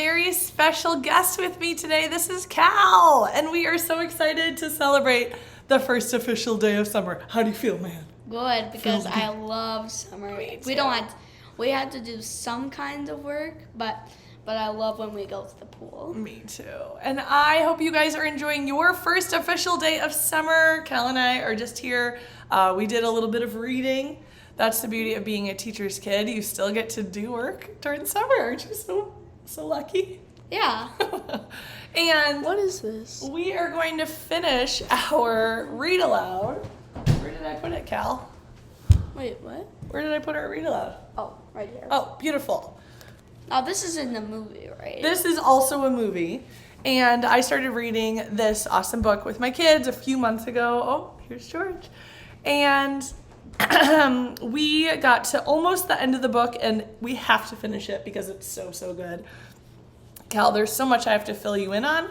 very special guest with me today. This is Cal, and we are so excited to celebrate the first official day of summer. How do you feel, man? Good, because I love summer. We had to do some kinds of work, but I love when we go to the pool. Me too. And I hope you guys are enjoying your first official day of summer. Cal and I are just here. We did a little bit of reading. That's the beauty of being a teacher's kid. You still get to do work during summer. Aren't you so lucky? Yeah. And What is this? we are going to finish our read aloud. Where did I put it, Cal? Wait, what? Where did I put our read aloud? Oh, right here. Oh, beautiful. Oh, this is in the movie, right? This is also a movie. And I started reading this awesome book with my kids a few months ago. Oh, here's George. And we got to almost the end of the book, and we have to finish it because it's so good. Cal, there's so much I have to fill you in on.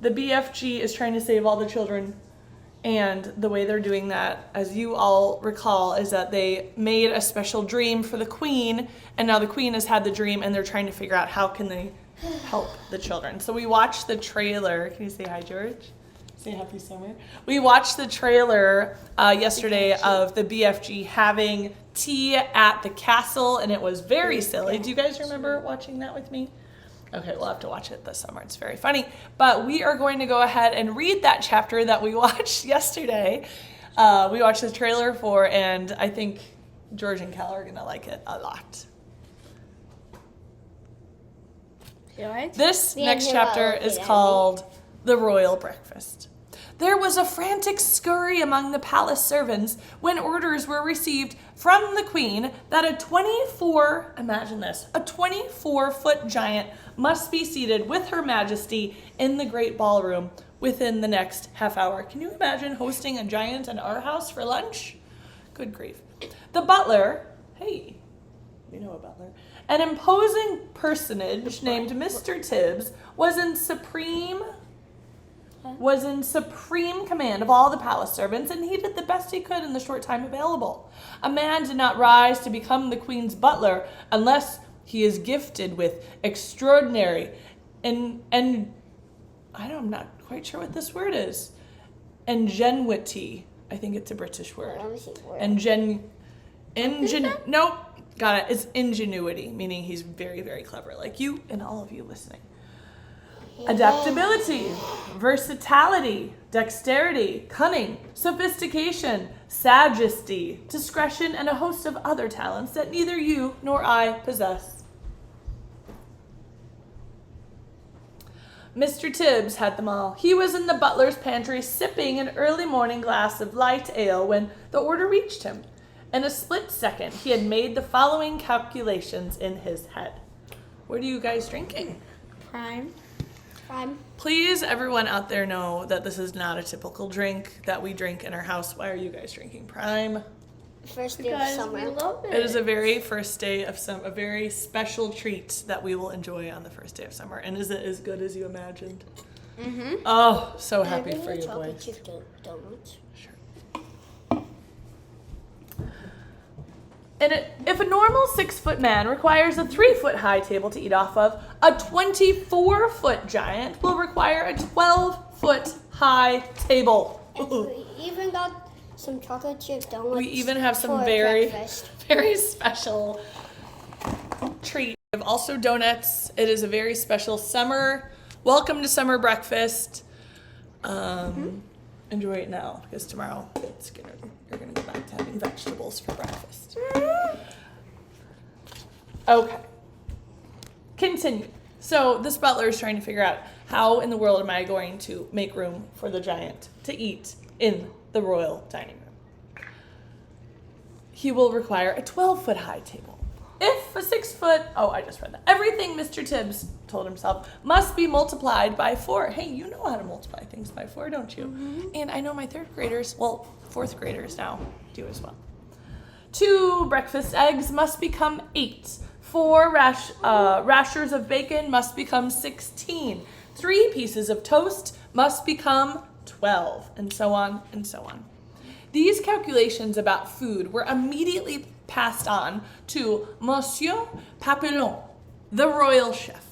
The BFG is trying to save all the children, and the way they're doing that, as you all recall, is that they made a special dream for the queen, and now the queen has had the dream, and they're trying to figure out how can they help the children. So we watched the trailer. Can you say hi, George? Say happy summer. We watched the trailer yesterday of the BFG having tea at the castle, and it was very silly. Do you guys remember watching that with me? Okay, we'll have to watch it this summer. It's very funny. But we are going to go ahead and read that chapter that we watched yesterday. We watched the trailer for, and I think George and Cal are going to like it a lot. You alright? This next chapter is called The Royal Breakfast. There was a frantic scurry among the palace servants when orders were received from the queen that a 24-foot giant must be seated with her majesty in the great ballroom within the next half hour. Can you imagine hosting a giant in our house for lunch? Good grief. The butler, hey, we know a butler, an imposing personage named Mr. Tibbs was in supreme command of all the palace servants, and he did the best he could in the short time available. A man did not rise to become the queen's butler unless he is gifted with extraordinary and I'm not quite sure what this word is. Ingenuity. I think it's a British word. Nope. Got it. It's ingenuity, meaning he's very, very clever, like you and all of you listening. Adaptability, versatility, dexterity, cunning, sophistication, sagacity, discretion, and a host of other talents that neither you nor I possess. Mr. Tibbs had them all. He was in the butler's pantry sipping an early morning glass of light ale when the order reached him. In a split second, he had made the following calculations in his head. What are you guys drinking? Prime. Please, everyone out there know that this is not a typical drink that we drink in our house. Why are you guys drinking Prime? First day of summer. We love it. It is a very first day of a very special treat that we will enjoy on the first day of summer. And is it as good as you imagined? Mm-hmm. Oh, so happy for you boys. Chip donuts. Sure. And if a normal 6-foot man requires a 3-foot high table to eat off of, a 24-foot giant will require a 12-foot high table. And we even got some chocolate chip donuts. We even have some for very, breakfast. very special treat. We have also donuts. It is a very special summer. Welcome to summer breakfast. Enjoy it now, because tomorrow you're gonna go back to having vegetables for breakfast. Okay. Continue. So this butler is trying to figure out how in the world am I going to make room for the giant to eat in the royal dining room. He will require a 12-foot high table. If a 6-foot, I just read that. Everything, Mr. Tibbs told himself, must be multiplied by 4. Hey, you know how to multiply things by 4, don't you? Mm-hmm. And I know my 4th graders now do as well. 2 breakfast eggs must become 8. 4 rashers of bacon must become 16. 3 pieces of toast must become 12, and so on and so on. These calculations about food were immediately passed on to Monsieur Papillon, The royal chef.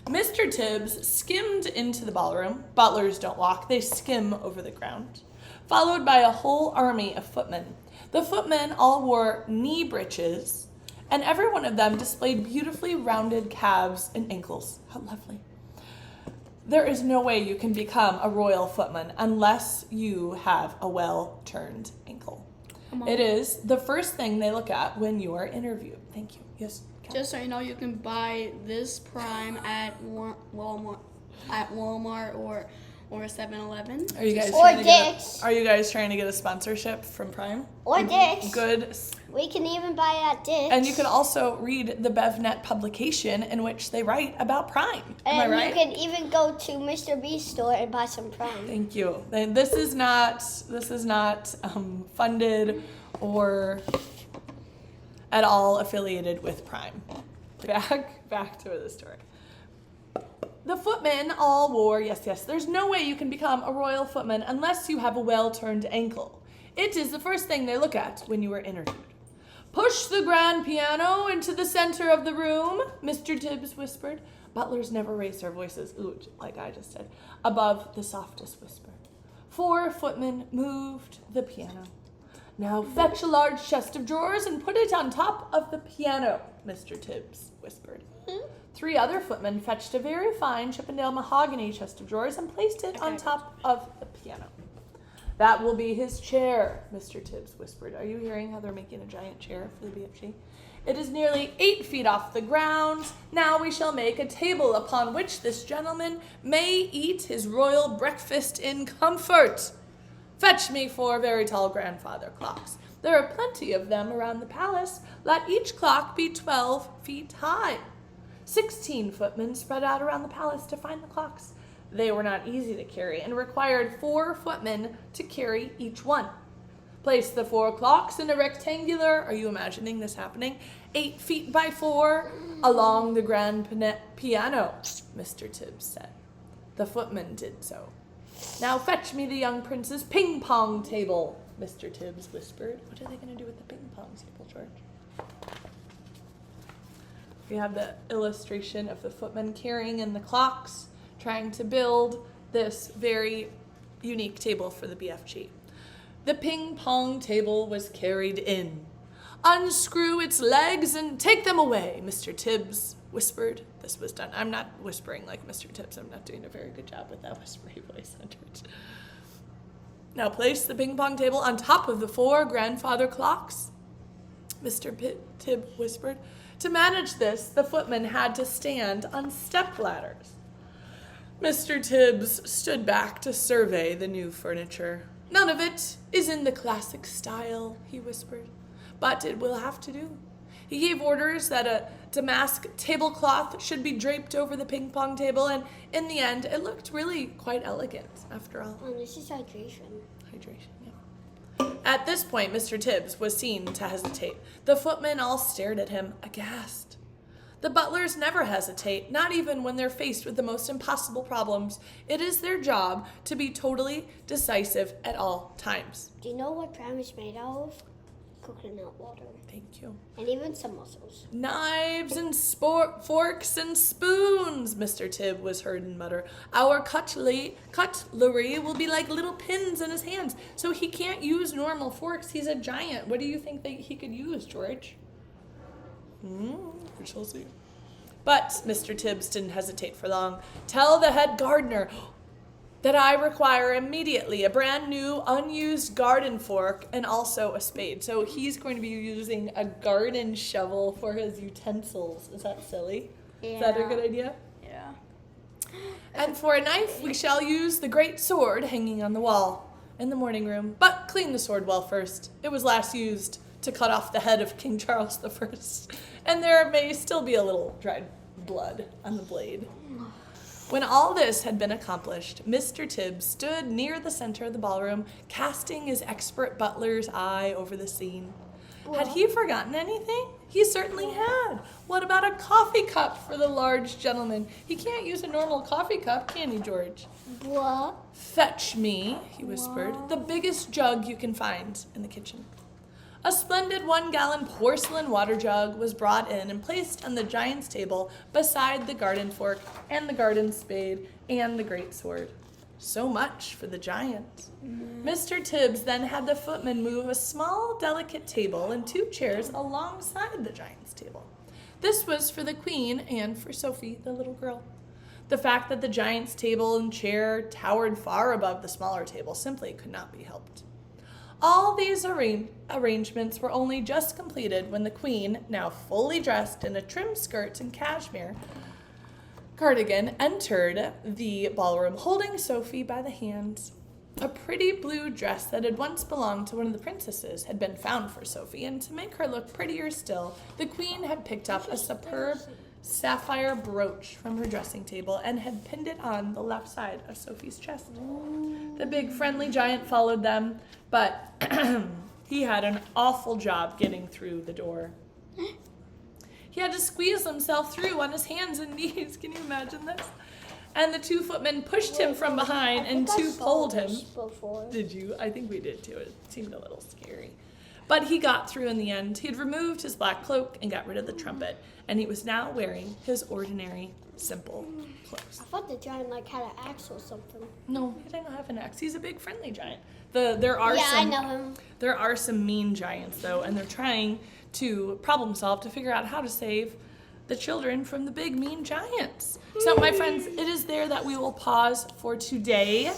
Mr. Tibbs skimmed into the ballroom. Butlers don't walk, they skim over the ground. Followed by a whole army of footmen. The footmen all wore knee breeches, and every one of them displayed beautifully rounded calves and ankles. How lovely. There is no way you can become a royal footman unless you have a well-turned ankle. It is the first thing they look at when you are interviewed. Thank you. Yes. Kat? Just so you know, you can buy this Prime at Walmart or 7-Eleven. Are you guys Or trying to get Dick's. Are you guys trying to get a sponsorship from Prime? Or Dick's. Good. We can even buy it at Dick's. And you can also read the BevNet publication in which they write about Prime. Am I And right? you can even go to Mr. B's store and buy some Prime. Thank you. This is not funded or at all affiliated with Prime. Back to the story. The footmen all wore, yes, there's no way you can become a royal footman unless you have a well-turned ankle. It is the first thing they look at when you are interviewed. Push the grand piano into the center of the room, Mr. Tibbs whispered. Butlers never raised their voices, ooh, like I just did, above the softest whisper. 4 footmen moved the piano. Now fetch a large chest of drawers and put it on top of the piano, Mr. Tibbs whispered. 3 other footmen fetched a very fine Chippendale mahogany chest of drawers and placed it on top of the piano. That will be his chair, Mr. Tibbs whispered. Are you hearing how they're making a giant chair for the BFG? It is nearly 8 feet off the ground. Now we shall make a table upon which this gentleman may eat his royal breakfast in comfort. Fetch me 4 very tall grandfather clocks. There are plenty of them around the palace. Let each clock be 12 feet high. 16 footmen spread out around the palace to find the clocks. They were not easy to carry and required 4 footmen to carry each one. Place the 4 clocks in a rectangular, are you imagining this happening? 8 feet by 4 along the grand piano, Mr. Tibbs said. The footman did so. Now fetch me the young prince's ping pong table, Mr. Tibbs whispered. What are they going to do with the ping pong table, George? We have the illustration of the footman carrying in the clocks, trying to build this very unique table for the BFG. The ping pong table was carried in. Unscrew its legs and take them away, Mr. Tibbs whispered. This was done. I'm not whispering like Mr. Tibbs. I'm not doing a very good job with that whispery voice. Now place the ping pong table on top of the 4 grandfather clocks, Mr. Tibbs whispered. To manage this, the footman had to stand on step ladders. Mr. Tibbs stood back to survey the new furniture. None of it is in the classic style, he whispered, but it will have to do. He gave orders that a damask tablecloth should be draped over the ping pong table, and in the end, it looked really quite elegant, after all. Oh, this is hydration. Hydration, yeah. At this point, Mr. Tibbs was seen to hesitate. The footmen all stared at him, aghast. The butlers never hesitate, not even when they're faced with the most impossible problems. It is their job to be totally decisive at all times. Do you know what Prime is made out of? Coconut water. Thank you. And even some mussels. Knives and forks and spoons, Mr. Tibbs was heard mutter. Our cutlery will be like little pins in his hands, so he can't use normal forks. He's a giant. What do you think that he could use, George? We shall see. But Mr. Tibbs didn't hesitate for long. Tell the head gardener that I require immediately a brand new unused garden fork and also a spade. So he's going to be using a garden shovel for his utensils. Is that silly? Yeah. Is that a good idea? Yeah. And for a knife, we shall use the great sword hanging on the wall in the morning room. But clean the sword well first. It was last used to cut off the head of King Charles I, and there may still be a little dried blood on the blade. When all this had been accomplished, Mr. Tibbs stood near the center of the ballroom, casting his expert butler's eye over the scene. Had he forgotten anything? He certainly had. What about a coffee cup for the large gentleman? He can't use a normal coffee cup, can he, George? What? Fetch me, he whispered, the biggest jug you can find in the kitchen. A splendid 1-gallon porcelain water jug was brought in and placed on the giant's table beside the garden fork and the garden spade and the great sword. So much for the giant. Mr. Tibbs then had the footman move a small, delicate table and 2 chairs alongside the giant's table. This was for the queen and for Sophie, the little girl. The fact that the giant's table and chair towered far above the smaller table simply could not be helped. All these arrangements were only just completed when the queen, now fully dressed in a trim skirt and cashmere cardigan, entered the ballroom holding Sophie by the hands. A pretty blue dress that had once belonged to one of the princesses had been found for Sophie, and to make her look prettier still, the queen had picked up a superb sapphire brooch from her dressing table and had pinned it on the left side of Sophie's chest. The big friendly giant followed them, but he had an awful job getting through the door. He had to squeeze himself through on his hands and knees. Can you imagine this? And the 2 footmen pushed him from behind and 2 pulled him. Before. Did you? I think we did too. It seemed a little scary. But he got through in the end. He had removed his black cloak and got rid of the trumpet, and he was now wearing his ordinary, simple clothes. I thought the giant had an axe or something. No, he didn't have an axe. He's a big friendly giant. I know him. There are some mean giants though, and they're trying to problem solve to figure out how to save the children from the big mean giants. So my friends, it is there that we will pause for today.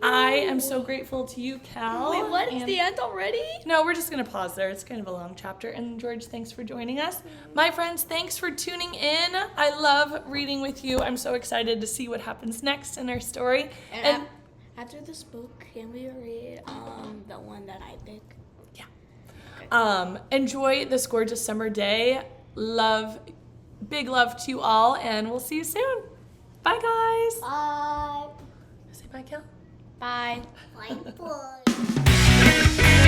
I am so grateful to you, Cal. Wait, what? It's the end already? No, we're just gonna pause there. It's kind of a long chapter. And George, thanks for joining us. My friends, thanks for tuning in. I love reading with you. I'm so excited to see what happens next in our story. And after this book, can we read the one that I pick? Enjoy this gorgeous summer day. Big love to you all, and we'll see you soon. Bye, guys. Bye. Say bye, Kel. Bye. Bye. Bye.